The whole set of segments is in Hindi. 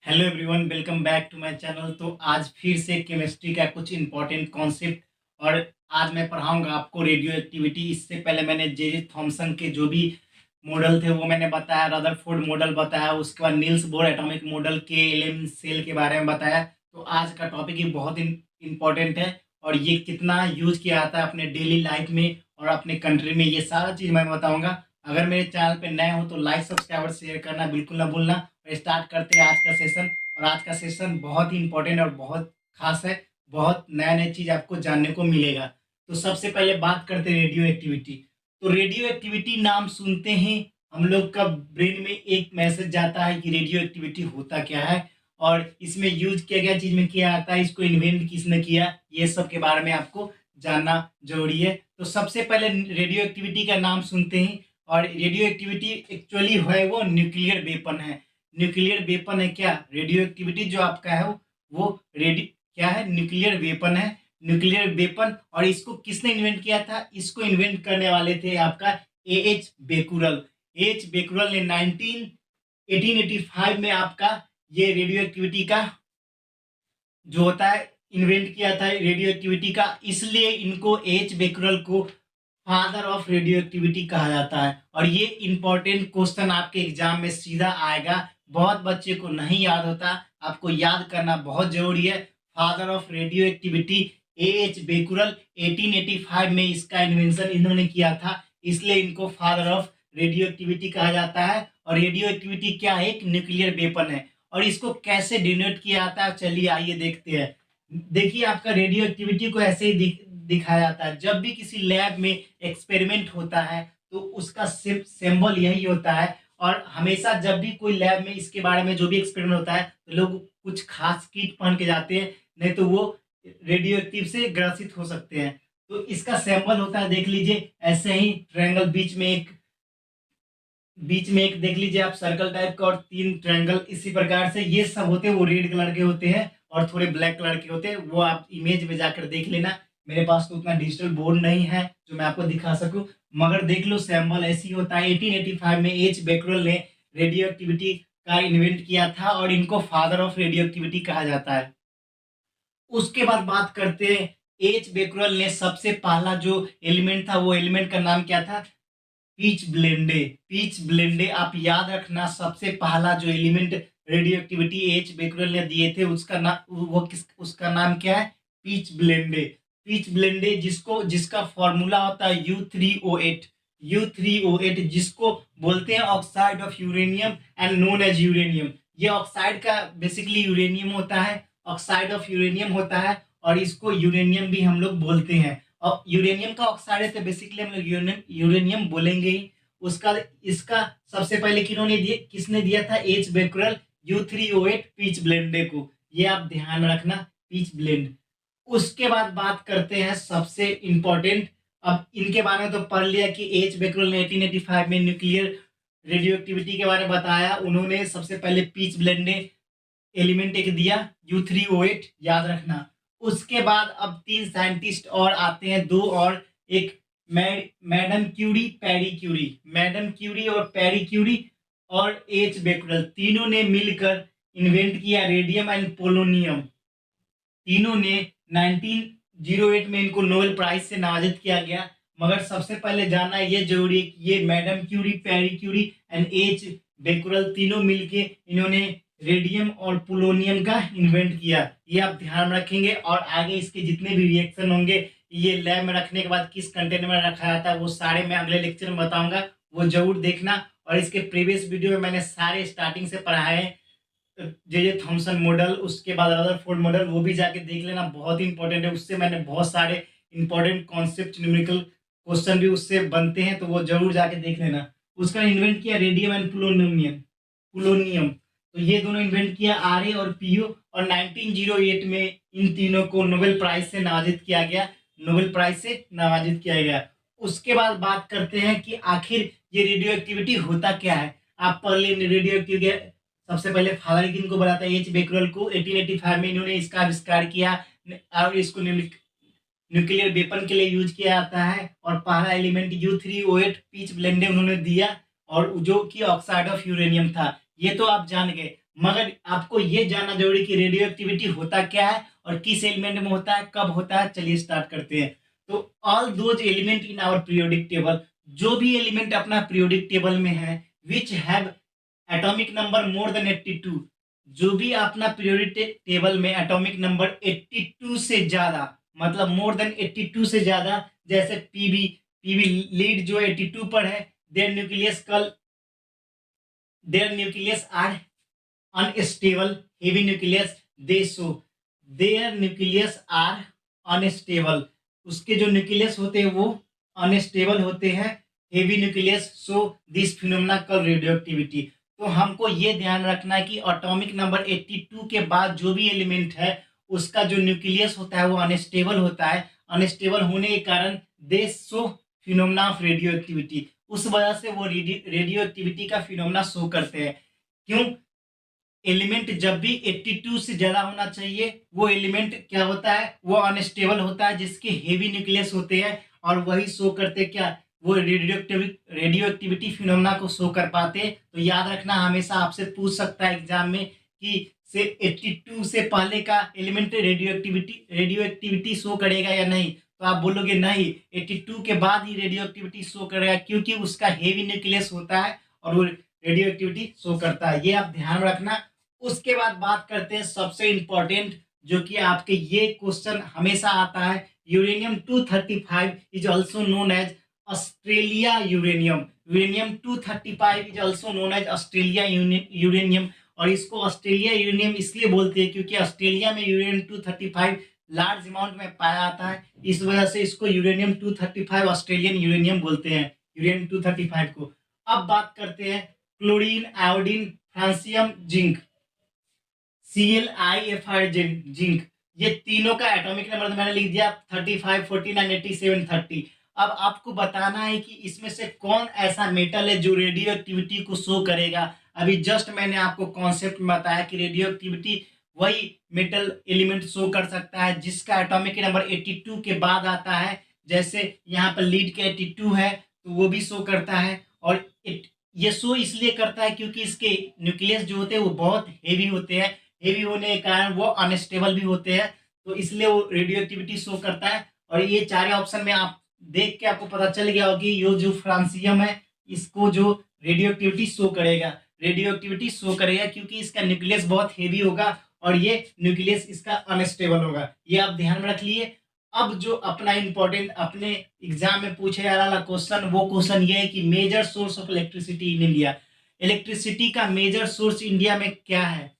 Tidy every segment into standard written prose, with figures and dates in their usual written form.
Hello everyone, welcome back to my channel. तो आज फिर से केमिस्ट्री का कुछ इंपॉर्टेंट कॉन्सेप्ट और आज मैं पढ़ाऊंगा आपको रेडियो एक्टिविटी। इससे पहले मैंने जे थॉमसन के जो भी मॉडल थे वो मैंने बताया, रदरफोर्ड मॉडल बताया, उसके बाद नील्स बोर एटॉमिक मॉडल के एलेन सेल के बारे में बताया। तो आज का टॉपिक ही बहुत इंपॉर्टेंट है और ये कितना यूज किया जाता है अपने डेली लाइफ में और अपने कंट्री में, ये सारा चीज़ मैं बताऊंगा। अगर मेरे चैनल पे नए हो तो लाइक सब्सक्राइब और शेयर करना बिल्कुल ना भूलना। और स्टार्ट करते हैं आज का सेशन। और आज का सेशन बहुत ही इंपॉर्टेंट और बहुत खास है। बहुत नया नया चीज़ आपको जानने को मिलेगा। तो सबसे पहले बात करते हैं रेडियो एक्टिविटी। तो रेडियो एक्टिविटी नाम सुनते ही हम लोग का ब्रेन में एक मैसेज जाता है कि रेडियो एक्टिविटी होता क्या है और इसमें यूज किया गया चीज में क्या आता है, इसको इन्वेंट किसने किया, ये सब के बारे में आपको जानना जरूरी है। तो सबसे पहले रेडियो एक्टिविटी का नाम सुनते ही, और रेडियो एक्टिविटी एक्चुअली है वो न्यूक्लियर वेपन है। न्यूक्लियर वेपन है क्या रेडियो एक्टिविटी जो आपका है वो रेडी क्या है, न्यूक्लियर वेपन है। Nuclear weapon. और इसको किसने इन्वेंट किया था, इसको इन्वेंट करने वाले थे आपका एच बेकुरल। एच बेकुरल ने 1885 में आपका ये रेडियो एक्टिविटी का जो होता है इन्वेंट किया था रेडियो एक्टिविटी का। इसलिए इनको एच बेकुरल को फादर ऑफ रेडियो एक्टिविटी कहा जाता है। और ये इंपॉर्टेंट क्वेश्चन आपके एग्जाम में सीधा आएगा, बहुत बच्चे को नहीं याद होता, आपको याद करना बहुत जरूरी है। Father of radio activity A H Becquerel, 1885 में इसका इन्वेंशन इन्होंने किया था, इसलिए इनको फादर ऑफ रेडियो एक्टिविटी कहा जाता है। और रेडियो एक्टिविटी क्या है, एक न्यूक्लियर वेपन है। और इसको कैसे डिनोट किया जाता है, चलिए आइए देखते हैं। देखिए आपका रेडियो एक्टिविटी को ऐसे ही दिखाया जाता है। जब भी किसी लैब में एक्सपेरिमेंट होता है तो उसका सिंबल यही होता है। और हमेशा जब भी कोई लैब में इसके बारे में जो भी एक्सपेरिमेंट होता है तो लोग कुछ खास किट पहन के जाते हैं, नहीं तो वो रेडियो एक्टिव से ग्रसित हो सकते हैं। तो इसका सिंबल होता है, देख लीजिए ऐसे ही ट्रायंगल, बीच में एक देख लीजिए आप सर्कल टाइप का और 3 ट्रायंगल इसी प्रकार से। ये सब होते हैं वो रेड कलर के होते हैं और थोड़े ब्लैक कलर के होते हैं, वो आप इमेज में जाकर देख लेना। मेरे पास तो उतना डिजिटल बोर्ड नहीं है जो मैं आपको दिखा सकूं, मगर देख लो सैम्बल ऐसी होता है। 1885 में एच बेकरल ने रेडियो एक्टिविटी का इन्वेंट किया था और इनको फादर ऑफ रेडियो एक्टिविटी कहा जाता है। उसके बाद बात करते हैं, एच बेकरल ने सबसे पहला जो एलिमेंट था वो एलिमेंट का नाम क्या था, पीच ब्लेंडे। पीच ब्लेंडे आप याद रखना, सबसे पहला जो element radioactivity H Becquerel ने दिए थे उसका नाम उसका नाम क्या है, पीच ब्लेंडे। पीच ब्लेंडे जिसका फॉर्मूला होता है U3O8। U3O8 जिसको बोलते हैं oxide of uranium and known as uranium. ये ऑक्साइड का बेसिकली यूरेनियम होता है, ऑक्साइड ऑफ यूरेनियम होता है और इसको यूरेनियम भी हम लोग बोलते हैं। और यूरेनियम का ऑक्साइड है तो बेसिकली हम लोग यूरेनियम बोलेंगे ही। उसका इसका सबसे पहले किसने दिया था, H Becquerel U3O8 peach blende को। ये आप ध्यान में रखना, पीच ब्लेंड। उसके बाद बात करते हैं सबसे इंपॉर्टेंट, अब इनके बारे में तो पढ़ लिया कि एच बेकरल ने 1885 में न्यूक्लियर रेडियो एक्टिविटी के बारे में बताया। उन्होंने सबसे पहले पीच ब्लेंडे एलिमेंट एक दिया, U3O8 याद रखना। उसके बाद अब 3 साइंटिस्ट और आते हैं, 2 और, एक madam Curie, Pierre Curie. Madam Curie और पैरी क्यूरी और एच बेकरल तीनों ने मिलकर इन्वेंट किया रेडियम एंड पोलोनियम। तीनों ने 1908 में इनको नोबेल प्राइज से नवाजित किया गया। मगर सबसे पहले जानना ये जरूरी है कि ये madam Curie, Pierre Curie and H Becquerel तीनों मिलके इन्होंने रेडियम और पोलोनियम का इन्वेंट किया। ये आप ध्यान रखेंगे और आगे इसके जितने भी रिएक्शन होंगे, ये लैब में रखने के बाद किस कंटेनर में रखा जाता है, वो सारे मैं अगले लेक्चर में बताऊंगा, वो जरूर देखना। और इसके प्रीवियस वीडियो में मैंने सारे स्टार्टिंग से पढ़ाए हैं, जे थॉमसन मॉडल, उसके बाद रदरफोर्ड मॉडल, वो भी जाके देख लेना, बहुत इंपॉर्टेंट है। उससे मैंने बहुत सारे इंपॉर्टेंट कॉन्सेप्ट, न्यूमेरिकल क्वेश्चन भी उससे बनते हैं, तो वो जरूर जाके देख लेना। उसका इन्वेंट किया रेडियम एंड पोलोनियम। तो ये दोनों इन्वेंट किया आर ए और पीओ। और 1908 में इन तीनों को नोबेल प्राइज से नवाजित किया गया, नोबेल प्राइज से नवाजित किया गया। उसके बाद बात करते हैं कि आखिर ये रेडियो एक्टिविटी होता क्या है। आप पढ़ लें रेडियो एक्टिविटी। सबसे पहले फादर किनको बनाता है, एच बेकरल को। 1885 में इन्होंने इसका आविष्कार किया और इसको न्यूक्लियर वेपन के लिए यूज किया जाता है। और पहला एलिमेंट U3O8 पीच ब्लेंडे उन्होंने दिया और जो कि ऑक्साइड ऑफ यूरेनियम था। ये तो आप जान गए, मगर आपको ये जानना जरूरी कि रेडियो एक्टिविटी होता क्या है और किस एलिमेंट में होता है, कब होता है। चलिए स्टार्ट करते हैं। तो all those element in our periodic table, जो भी एलिमेंट अपना पीरियोडिक टेबल में है, which have atomic number more than 82, जो भी अपना पीरियोडिक टेबल में एटॉमिक नंबर 82 से ज्यादा, मतलब मोर देन 82 से ज्यादा, जैसे पीबी, पीबी लीड जो 82 पर है, there nucleus call there nucleus are unstable, heavy nucleus they so, there nucleus are unstable, उसके जो न्यूक्लियस होते हैं वो अनस्टेबल होते हैं, heavy nucleus, so this phenomena called radioactivity. तो हमको ये ध्यान रखना है कि एटॉमिक नंबर 82 के बाद जो भी एलिमेंट है उसका जो न्यूक्लियस होता है वो अनस्टेबल होता है। अनस्टेबल होने के कारण दे शो फिनोमेना ऑफ रेडियोएक्टिविटी, उस वजह से वो रेडियोएक्टिविटी का फिनोमेना शो करते हैं। क्यों? एलिमेंट जब भी 82 से ज्यादा होना चाहिए वो एलिमेंट क्या होता है, वो अनस्टेबल होता है, जिसके हेवी न्यूक्लियस होते हैं, और वही शो करते क्या, वो रेडियो एक्टिविटी फिनोमेना को शो कर पाते। तो याद रखना, हमेशा आपसे पूछ सकता है एग्जाम में कि से 82 से पहले का एलिमेंट रेडियो एक्टिविटी शो करेगा या नहीं, तो आप बोलोगे नहीं, 82 के बाद ही रेडियो एक्टिविटी शो करेगा, क्योंकि उसका हेवी न्यूक्लियस होता है और वो रेडियो एक्टिविटी शो करता है। ये आप ध्यान रखना। उसके बाद बात करते हैं सबसे इंपॉर्टेंट, जो कि आपके ये क्वेश्चन हमेशा आता है, uranium 235 is also known as Australia uranium. Uranium 235 is also known as Australia uranium, और इसको ऑस्ट्रेलिया यूरेनियम इसलिए बोलते हैं क्योंकि ऑस्ट्रेलिया में यूरेनियम 235 लार्ज अमाउंट में पाया जाता है, इस वजह से इसको यूरेनियम 235 ऑस्ट्रेलियन यूरेनियम बोलते हैं, यूरेनियम 235 को। अब बात करते हैं chlorine, iodine, francium, zinc, ClIFR zinc, ये तीनों का एटॉमिक नंबर मैंने लिख दिया 35, 49, 87, 30। अब आपको बताना है कि इसमें से कौन ऐसा मेटल है जो रेडियो एक्टिविटी को शो करेगा। अभी जस्ट मैंने आपको कॉन्सेप्ट में बताया कि रेडियो एक्टिविटी वही मेटल एलिमेंट शो कर सकता है जिसका एटॉमिक नंबर 82 के बाद आता है। जैसे यहाँ पर लीड के 82 है तो वो भी शो करता है, और ये शो इसलिए करता है क्योंकि इसके न्यूक्लियस जो होते हैं वो बहुत हेवी होते हैं, हेवी होने के कारण वो अनस्टेबल भी होते हैं, तो इसलिए वो रेडियो एक्टिविटी शो करता है। और ये चारे ऑप्शन में आप देख के आपको पता चल गया होगी, ये जो फ्रांसियम है इसको जो रेडियो एक्टिविटी शो करेगा, रेडियो एक्टिविटी शो करेगा क्योंकि इसका न्यूक्लियस बहुत हेवी होगा और ये न्यूक्लियस इसका अनस्टेबल होगा। ये आप ध्यान में रख लिए। अब जो अपना इंपॉर्टेंट अपने एग्जाम में पूछे जा रहा क्वेश्चन, वो क्वेश्चन ये है कि major source of electricity in India. Electricity का मेजर सोर्स इंडिया में क्या है?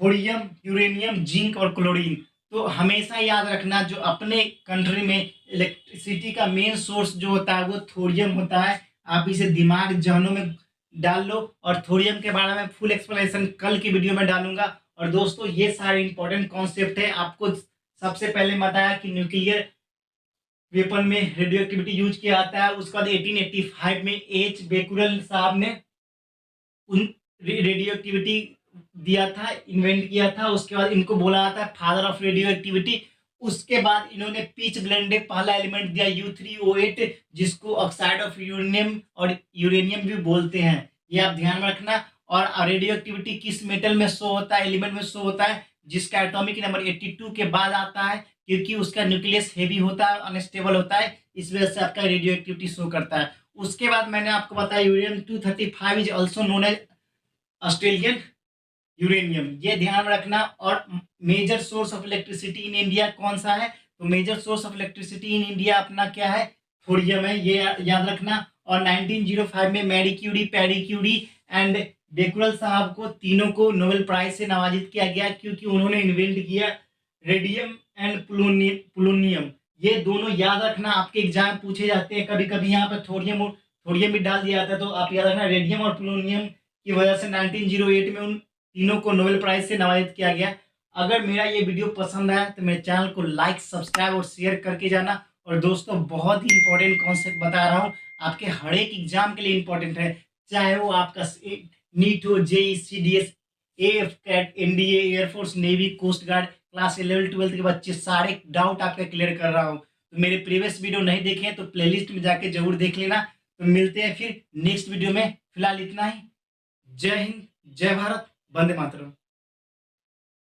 थोरियम, यूरेनियम, जिंक और क्लोरीन। तो हमेशा याद रखना, जो अपने कंट्री में इलेक्ट्रिसिटी का मेन सोर्स जो होता है वो थोरियम होता है। आप इसे दिमाग जहनों में डाल लो, और थोरियम के बारे में फुल एक्सप्लेनेशन कल की वीडियो में डालूंगा। और दोस्तों ये सारे इंपॉर्टेंट कॉन्सेप्ट है। आपको सबसे पहले बताया कि न्यूक्लियर वेपन में रेडियो एक्टिविटी यूज किया जाता है। उसके बाद 1885 में एच बेकुरल साहब ने उन रेडियो एक्टिविटी दिया था, इन्वेंट किया था। उसके बाद इनको बोला जाता है फादर ऑफ रेडियो एक्टिविटी। उसके बाद इन्होंने पीच ब्लेंडेड पहला एलिमेंट दिया U3O8, जिसको ऑक्साइड ऑफ यूरेनियम और यूरेनियम भी बोलते हैं। ये आप ध्यान में रखना। और रेडियो एक्टिविटी किस मेटल में शो होता है, एलिमेंट में शो होता है, जिसका एटॉमिक नंबर 82 के बाद आता है, क्योंकि उसका न्यूक्लियस हेवी होता है, अनस्टेबल होता है, इस वजह से आपका रेडियो एक्टिविटी शो करता है। उसके बाद मैंने आपको बताया uranium 235 is also known as Australian uranium, ये ध्यान रखना। और major source of electricity in India कौन सा है? तो major source of electricity in India अपना क्या है? थोरियम है, ये याद रखना। और 1905 में Marie Curie, Pierre Curie and Becquerel साहब को तीनों को नोबेल प्राइज से नवाजित किया गया, क्योंकि उन्होंने इन्वेंट किया रेडियम एंड प्लूनियम। ये दोनों याद रखना, आपके एग्जाम पूछे जाते हैं। कभी कभी यहाँ पर थोरियम भी डाल दिया जाता है, तो आप याद रखना रेडियम और प्लूनियम की वजह से 1908 में उन तीनों को नोबेल प्राइज से नवाजित किया गया। अगर मेरा ये वीडियो पसंद आया तो मेरे चैनल को लाइक, सब्सक्राइब और शेयर करके जाना। और दोस्तों बहुत ही इंपॉर्टेंट कॉन्सेप्ट बता रहा हूँ, आपके हर एक एग्जाम के लिए इंपॉर्टेंट है, चाहे वो आपका नीट हो, JEE, CDS, AF CAT, NDA, air force, navy, coast guard, class 11 12 के बच्चे, सारे डाउट आपके क्लियर कर रहा हूँ। तो मेरे प्रीवियस वीडियो नहीं देखे तो प्लेलिस्ट में जाके जरूर देख लेना। तो मिलते हैं फिर नेक्स्ट वीडियो में, फिलहाल इतना ही। जय हिंद, जय भारत, वंदे मातरम।